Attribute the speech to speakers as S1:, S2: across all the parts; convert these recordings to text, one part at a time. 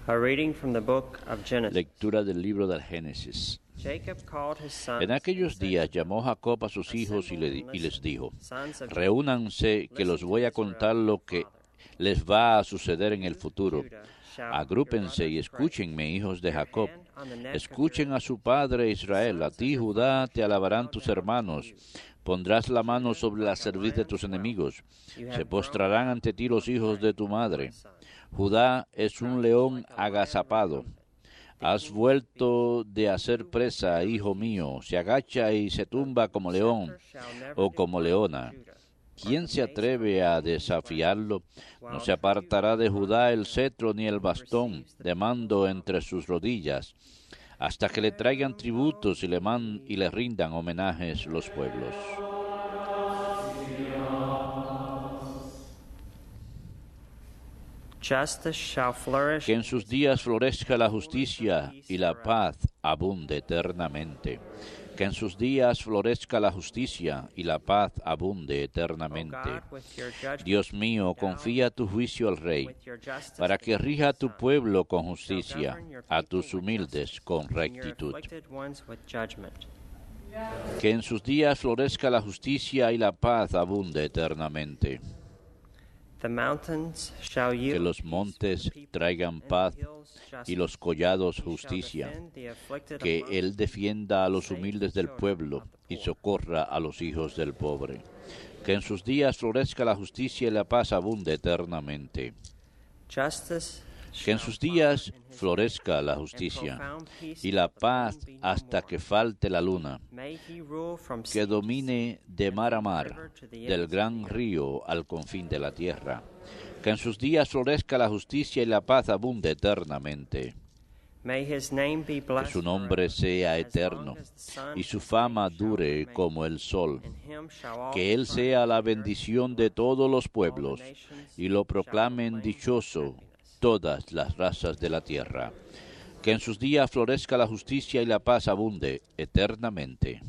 S1: A reading from the book of Genesis.
S2: Lectura del libro del Génesis.
S1: Jacob called his sons
S2: En aquellos días llamó Jacob a sus hijos y les dijo: Reúnanse, que los voy a contar lo que les va a suceder en el futuro. Agrúpense y escúchenme, hijos de Jacob. Escuchen a su padre Israel. A ti, Judá, te alabarán tus hermanos. Pondrás la mano sobre la cerviz de tus enemigos. Se postrarán ante ti los hijos de tu madre. Judá es un león agazapado. Has vuelto de hacer presa, hijo mío. Se agacha y se tumba como león o como leona. ¿Quién se atreve a desafiarlo? No se apartará de Judá el cetro ni el bastón de mando entre sus rodillas, hasta que le traigan tributos y le rindan homenajes los pueblos. Que en sus días florezca la justicia y la paz abunde eternamente. Que en sus días florezca la justicia y la paz abunde eternamente. Dios mío, confía tu juicio al Rey, para que rija a tu pueblo con justicia, a tus humildes con rectitud. Que en sus días florezca la justicia y la paz abunde eternamente. Que los montes traigan paz y los collados justicia. Que Él defienda a los humildes del pueblo y socorra a los hijos del pobre. Que en sus días florezca la justicia y la paz abunde eternamente. Que en sus días florezca la justicia y la paz hasta que falte la luna. Que domine de mar a mar, del gran río al confín de la tierra. Que en sus días florezca la justicia y la paz abunde eternamente. Que su nombre sea eterno y su fama dure como el sol. Que Él sea la bendición de todos los pueblos y lo proclamen dichoso todas las razas de la tierra. Que en sus días florezca la justicia y la paz abunde eternamente.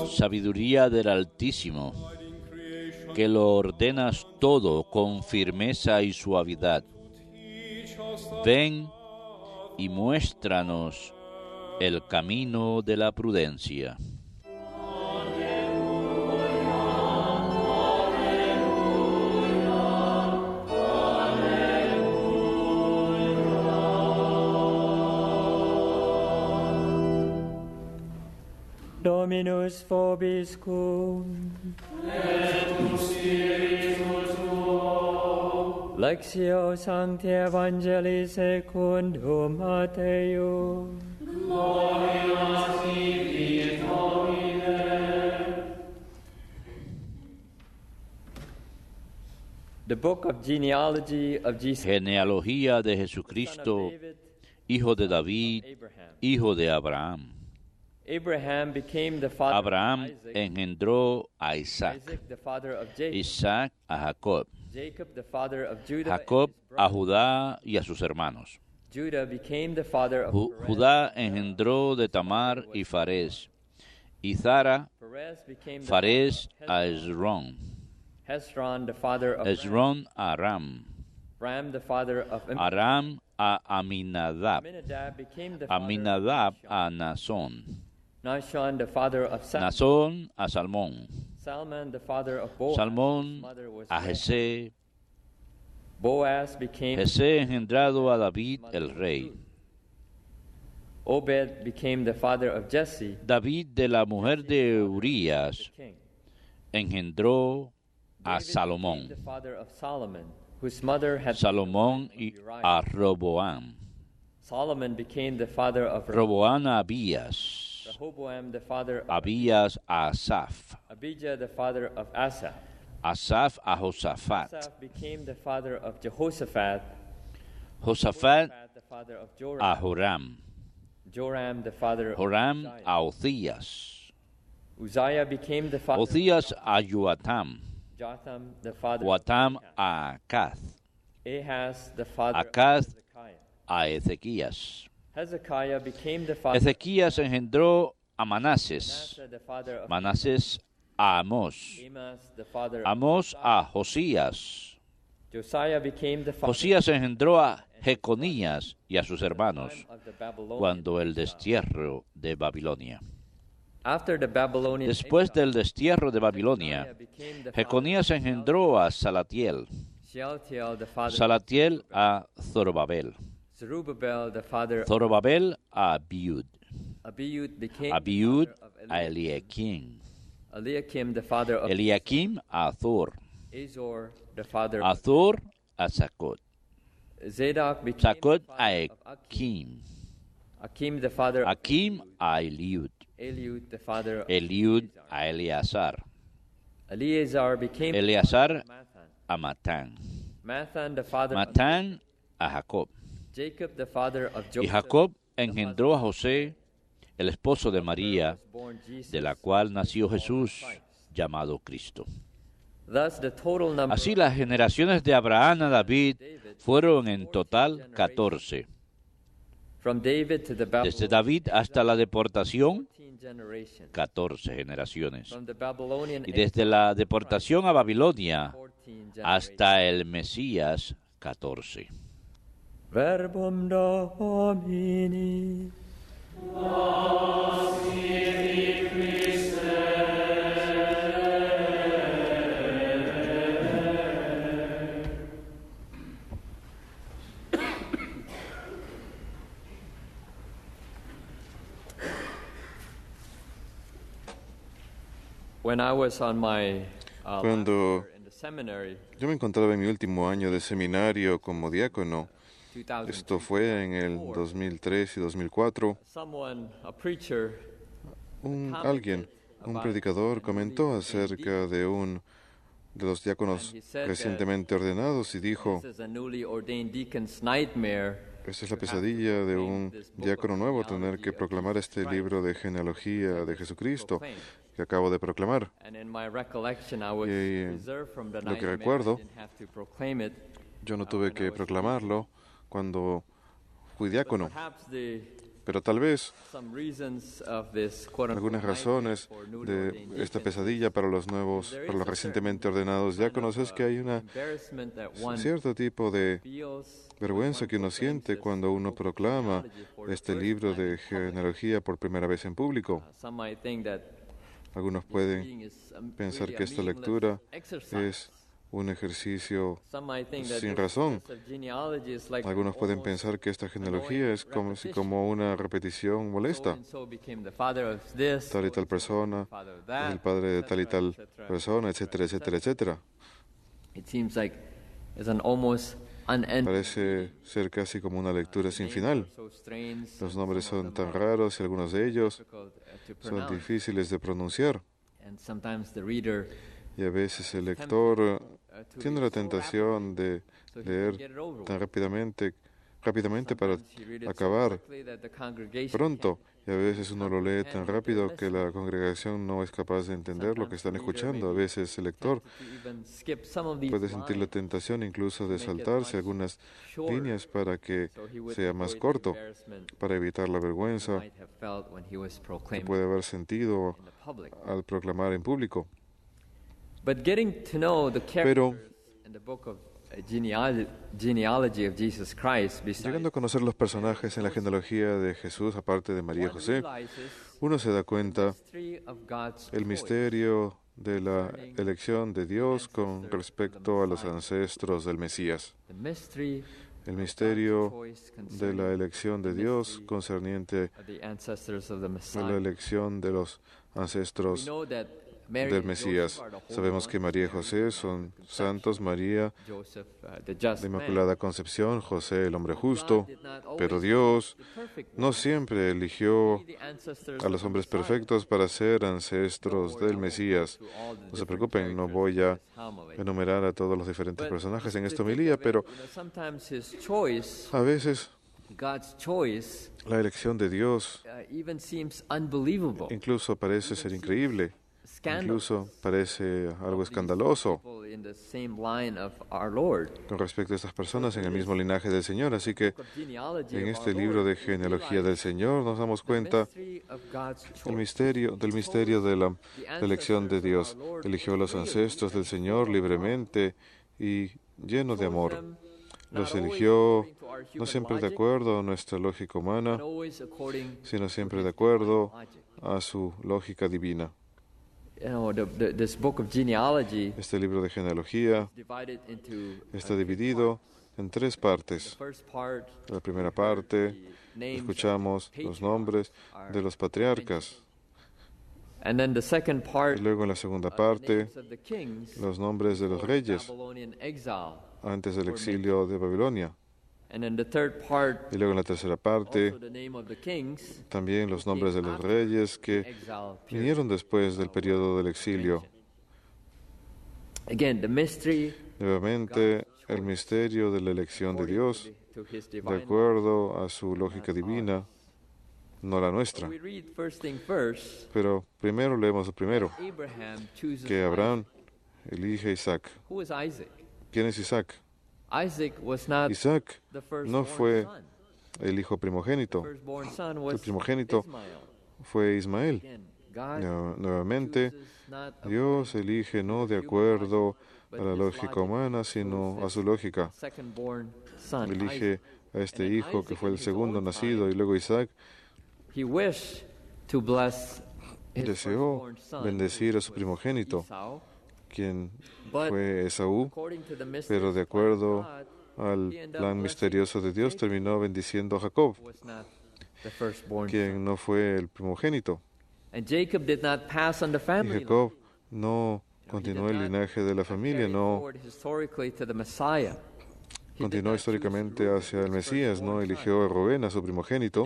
S2: Sabiduría del Altísimo, que lo ordenas todo con firmeza y suavidad. Ven y muéstranos el camino de la prudencia.
S3: Dominus vobiscum.
S4: Et spiritus tuo.
S3: Lectio Sancti Evangelii secundum Mateo.
S4: Gloria tibi, Domine.
S3: The book of genealogy of Jesus.
S2: Genealogía de Jesucristo, hijo de David, hijo de Abraham. Abraham engendró a Isaac, Isaac a Jacob, Jacob a Judá y a sus hermanos. Judá engendró de Tamar y Farés, y Zara, Farés a Hezrón, Hezrón a Aram, Aram a Aminadab, Aminadab a Nasón, Nasón a Salmón, Salmón a Jesé, Jesé engendrado a David el rey, David de la mujer de Urías engendró a Salomón, Salomón a Roboam, Roboam a Abías,
S3: Rehoboam, the father of
S2: Abías a Asaph,
S3: Abijah, the father of Asa.
S2: Asaph a Josafat,
S3: Asa became the father of Jehoshaphat.
S2: Josafat
S3: The father of
S2: a
S3: Joram.
S2: Joram,
S3: Joram, the father of
S2: Joram
S3: Uzziah.
S2: a Ocías,
S3: Uzziah became the father
S2: Ocías
S3: of
S2: a Joatam,
S3: Jotham, the father
S2: Joatam
S3: of
S2: a Acaz,
S3: Ahaz, the father
S2: Acaz
S3: of Hezekiah.
S2: a Ezequías.
S3: Hezekiah became the father
S2: Ezequías engendró a Manasés,
S3: Manasseh, the father of
S2: Manasés a Amós,
S3: Amos, the father of
S2: Amós a Josías,
S3: Josiah became the father
S2: Josías engendró a Jeconías y a sus hermanos
S3: of the Babylonians.
S2: cuando el destierro de Babilonia.
S3: After the Babylonian
S2: Después del destierro de Babilonia,
S3: Josiah became the
S2: Jeconías engendró a Salatiel,
S3: Shealtiel, the father
S2: Salatiel a Zorobabel,
S3: Zerubbabel, the father of
S2: Zorobabel a Abiud,
S3: Abiud became
S2: Abiud
S3: the father of
S2: a Eliakim,
S3: Eliakim, the father of
S2: Eliakim a Azor,
S3: Azor, the father of
S2: Azor a Zacot,
S3: Zadok became
S2: Zacot
S3: the
S2: a
S3: father of
S2: Akim,
S3: Akim, the father of
S2: Akim a Eliud,
S3: Eliud, the father of
S2: Eliud a Eleazar,
S3: Eleazar became the
S2: Eleazar
S3: father of Mathan.
S2: a Matán,
S3: Mathan, the father
S2: Matán a Jacob.
S3: of Jacob, the father of
S2: Y
S3: Joseph.
S2: Jacob engendró a José, el esposo de María,
S3: was born Jesus,
S2: de la cual nació Jesús, llamado Cristo.
S3: Thus, the total number
S2: Así las generaciones de Abraham a David fueron en total 14.
S3: from David to the
S2: Desde David hasta la deportación,
S3: 14 generations.
S2: 14 generaciones.
S3: From the Babylonian
S2: Y desde la deportación a Babilonia
S3: 14 generations.
S2: hasta el Mesías, 14.
S3: Verbum Domini. When I was on my last
S5: Cuando
S3: year in the seminary,
S5: yo me encontraba en mi último año de seminario como diácono,
S3: 2000,
S5: esto fue en el 2003 y 2004,
S3: someone, a preacher,
S5: alguien, un predicador, comentó acerca de los diáconos recientemente ordenados y dijo,
S3: this is a newly ordained deacon's nightmare.
S5: esta es la pesadilla de un diácono nuevo, tener que proclamar este libro de genealogía de Jesucristo que acabo de proclamar.
S3: And in my recollection, I was
S5: Y
S3: reserved from the
S5: lo que
S3: nightmare.
S5: recuerdo,
S3: I didn't have to proclaim it.
S5: Yo no tuve que proclamarlo cuando fui diácono,
S3: Perhaps
S5: pero tal vez
S3: some reasons of this quote-unquote
S5: algunas razones
S3: nightmare for newly
S5: de
S3: ordained
S5: esta
S3: deacons
S5: pesadilla para los recientemente ordenados diáconos es que hay una
S3: embarrassment that one
S5: cierto tipo de
S3: feels
S5: vergüenza que uno siente cuando uno proclama este libro de genealogía por primera vez en público.
S3: some might think that
S5: Algunos
S3: this
S5: pueden
S3: reading is
S5: pensar
S3: really a
S5: que esta
S3: meaningless
S5: lectura
S3: exercise.
S5: es un ejercicio
S3: Some might think that
S5: sin
S3: this
S5: razón.
S3: process of genealogy is like
S5: Algunos pueden
S3: almost
S5: pensar que esta genealogía es como una repetición molesta.
S3: so-and-so became the father of this,
S5: Tal y tal
S3: so-and-so
S5: persona
S3: father of
S5: es
S3: that,
S5: el padre de tal y tal
S3: etcétera.
S5: persona, etcétera, etcétera, etcétera.
S3: It seems like it's an almost unending.
S5: Parece ser casi como una lectura sin final.
S3: So strange,
S5: Los nombres
S3: some of
S5: son
S3: them
S5: tan
S3: are
S5: raros y algunos de ellos
S3: difficult, to
S5: son
S3: pronounce.
S5: difíciles de pronunciar.
S3: And sometimes the reader
S5: Y a veces el lector
S3: to
S5: tiene
S3: read
S5: la
S3: so
S5: tentación de
S3: so he can
S5: leer
S3: get it over
S5: tan
S3: with.
S5: rápidamente para
S3: Sometimes you read it so
S5: acabar
S3: quickly that the congregation
S5: pronto. Y a veces uno lo lee tan rápido que la congregación no es capaz de entender lo que están escuchando. A veces el lector
S3: can't even skip some of these
S5: puede sentir la
S3: lines
S5: tentación incluso de
S3: make it
S5: saltarse
S3: much
S5: algunas
S3: shorter,
S5: líneas para que
S3: so he would
S5: sea más
S3: avoid the
S5: corto,
S3: embarrassment
S5: para evitar la
S3: he
S5: vergüenza
S3: might have felt when he was
S5: que
S3: proclaiming
S5: puede haber sentido
S3: in the public.
S5: al proclamar en público.
S3: But getting to know the
S5: Pero
S3: characters in the book of genealogy of Jesus Christ, besides
S5: llegando a conocer los personajes en la genealogía de Jesús, aparte de María y
S3: one
S5: José,
S3: realizes
S5: uno se da cuenta
S3: mystery of God's
S5: el
S3: choice
S5: misterio de la elección de Dios con respecto a los ancestros del Mesías,
S3: the mystery
S5: el
S3: of
S5: misterio
S3: God's choice
S5: de la
S3: concerning
S5: elección de Dios concerniente
S3: the ancestors of the
S5: a la
S3: Messiah.
S5: elección de los
S3: We
S5: ancestros
S3: know that
S5: del Mesías. Sabemos que María y José son santos, María, la Inmaculada Concepción, José, el hombre justo, pero Dios no siempre eligió a los hombres perfectos para ser ancestros del Mesías. No se preocupen, no voy a enumerar a todos los diferentes personajes en esta homilía, pero a veces la elección de Dios incluso parece ser increíble, incluso parece algo escandaloso con respecto a estas personas en el mismo linaje del Señor. Así que en este libro de genealogía del Señor nos damos cuenta del misterio de la elección de Dios. Eligió a los ancestros del Señor libremente y lleno de amor. Los eligió no siempre de acuerdo a nuestra lógica humana, sino siempre de acuerdo a su lógica divina. Este libro de genealogía está dividido en 3 partes. En la primera parte escuchamos los nombres de los patriarcas. Y luego en la segunda parte, los nombres de los reyes antes del exilio de Babilonia. Y luego en la tercera parte, también los nombres de los reyes que vinieron después del periodo del exilio. Nuevamente, el misterio de la elección de Dios, de acuerdo a su lógica divina, no la nuestra. Pero primero leemos lo primero, que Abraham elige a Isaac. ¿Quién es Isaac? Isaac no fue el hijo primogénito. El primogénito fue Ismael. Nuevamente, Dios elige no de acuerdo a la lógica humana, sino a su lógica. Elige a este hijo que fue el segundo nacido, y luego Isaac deseó bendecir a su primogénito, quien fue Esaú, pero de acuerdo al plan misterioso de Dios terminó bendiciendo a Jacob, quien no fue el primogénito. Y Jacob no continuó el linaje de la familia, no continuó históricamente hacia el Mesías, no eligió a Rubén, a su primogénito,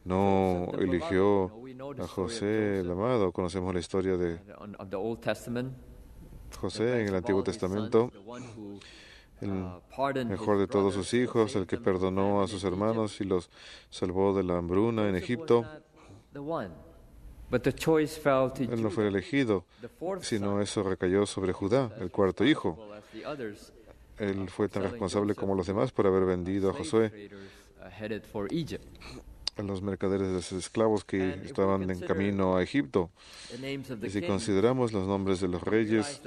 S5: no eligió a José el amado. Conocemos la historia de José en el Antiguo Testamento, el mejor de todos sus hijos, el que perdonó a sus hermanos y los salvó de la hambruna en Egipto. Él no fue elegido, sino eso recayó sobre Judá, el cuarto hijo. Él fue tan responsable como los demás por haber vendido a Josué a los mercaderes de los esclavos que estaban en camino a Egipto. Y si consideramos los nombres de los reyes,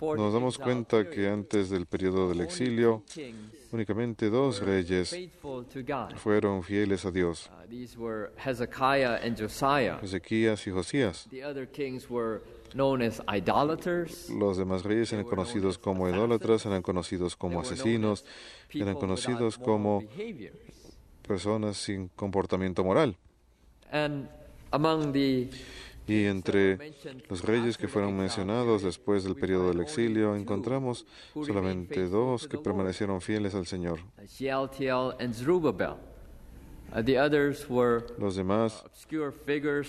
S5: nos damos cuenta que antes del periodo del exilio, únicamente 2 reyes fueron fieles a Dios: Ezequías y Josías. Los demás reyes eran conocidos como idólatras, eran conocidos como asesinos, eran conocidos como personas sin comportamiento moral. Y entre los reyes que fueron mencionados después del periodo del exilio, encontramos solamente 2 que permanecieron fieles al Señor. Los demás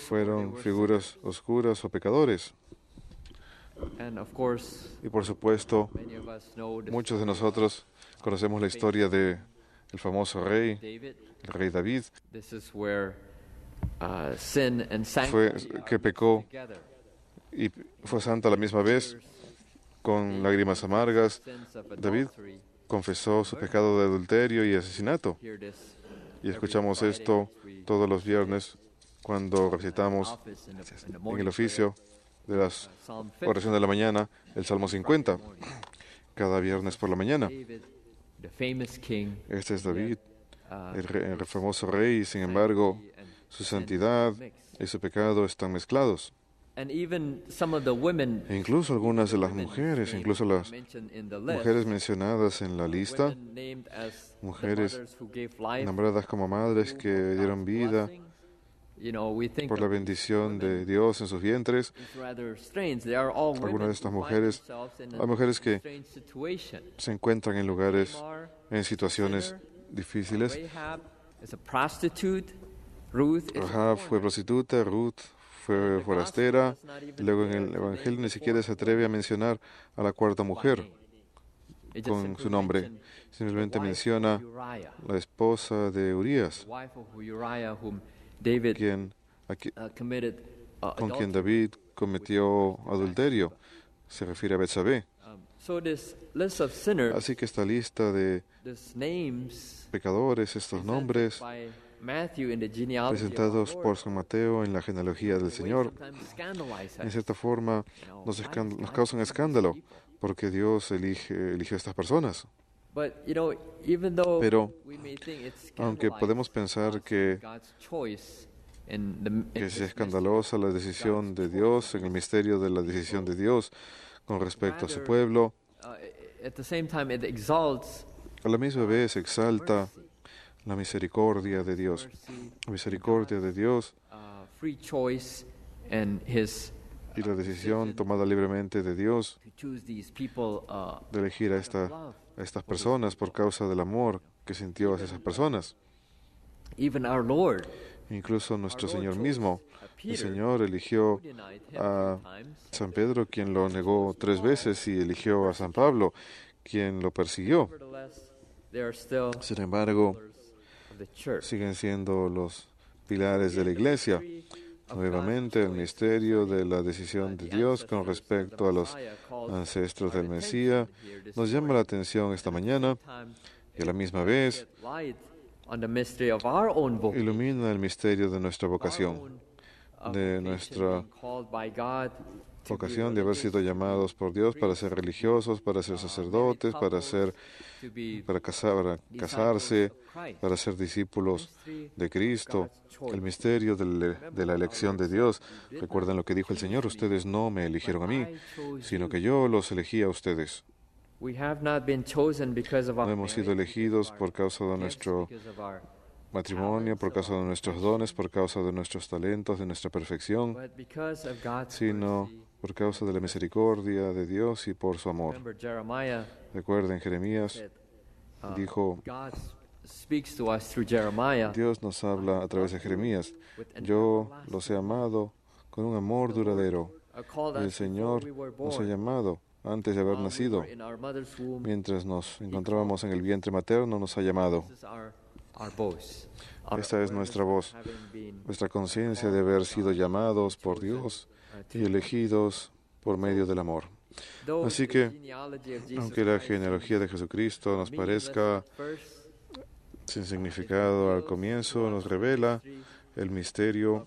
S5: fueron figuras oscuras o pecadores. Y por supuesto, muchos de nosotros conocemos la historia de el famoso rey, el rey David, que pecó y fue santo a la misma vez, con lágrimas amargas. David confesó su pecado de adulterio y asesinato. Y escuchamos esto todos los viernes cuando recitamos en el oficio de las oraciones de la mañana el Salmo 50, cada viernes por la mañana. Este es David, el famoso rey, y sin embargo, su santidad y su pecado están mezclados. E incluso algunas de las mujeres, incluso las mujeres mencionadas en la lista, mujeres nombradas como madres que dieron vida por la bendición de Dios en sus vientres. Algunas de estas mujeres, hay mujeres que se encuentran en lugares, en situaciones difíciles. Rahab fue prostituta, Ruth fue forastera, y luego en el Evangelio ni siquiera se atreve a mencionar a la cuarta mujer con su nombre. Simplemente menciona la esposa de Urías, con quien David cometió adulterio. Se refiere a Betsabé. Así que esta lista de pecadores, estos nombres presentados por San Mateo en la genealogía del Señor, en cierta forma nos causan escándalo, porque Dios eligió a estas personas. Pero, aunque podemos pensar que es escandalosa la decisión de Dios, en el misterio de la decisión de Dios con respecto a su pueblo, a la misma vez exalta la misericordia de Dios. La misericordia de Dios y la decisión tomada libremente de Dios de elegir a estas personas por causa del amor que sintió hacia esas personas. Incluso nuestro Señor mismo, el Señor eligió a San Pedro, quien lo negó 3 veces, y eligió a San Pablo, quien lo persiguió. Sin embargo, siguen siendo los pilares de la Iglesia. Nuevamente, el misterio de la decisión de Dios con respecto a los ancestros del Mesías nos llama la atención esta mañana, y a la misma vez ilumina el misterio de nuestra vocación, de nuestra vocación de haber sido llamados por Dios para ser religiosos, para ser sacerdotes, para casarse, para ser discípulos de Cristo. El misterio de la elección de Dios. Recuerden lo que dijo el Señor: ustedes no me eligieron a mí, sino que yo los elegí a ustedes. No hemos sido elegidos por causa de nuestro matrimonio, por causa de nuestros dones, por causa de nuestros talentos, de nuestra perfección, sino por causa de la misericordia de Dios y por su amor. Recuerden, Jeremías dijo, Dios nos habla a través de Jeremías: yo los he amado con un amor duradero. El Señor nos ha llamado antes de haber nacido. Mientras nos encontrábamos en el vientre materno, nos ha llamado. Esta es nuestra voz, nuestra conciencia de haber sido llamados por Dios y elegidos por medio del amor. Así que, aunque la genealogía de Jesucristo nos parezca sin significado al comienzo, nos revela el misterio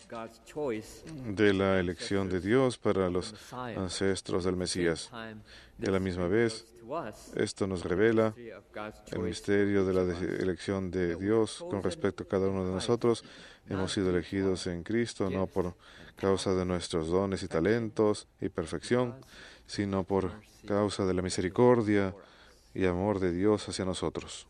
S5: de la elección de Dios para los ancestros del Mesías. Y a la misma vez, esto nos revela el misterio de la elección de Dios con respecto a cada uno de nosotros. Hemos sido elegidos en Cristo no por causa de nuestros dones y talentos y perfección, sino por causa de la misericordia y amor de Dios hacia nosotros.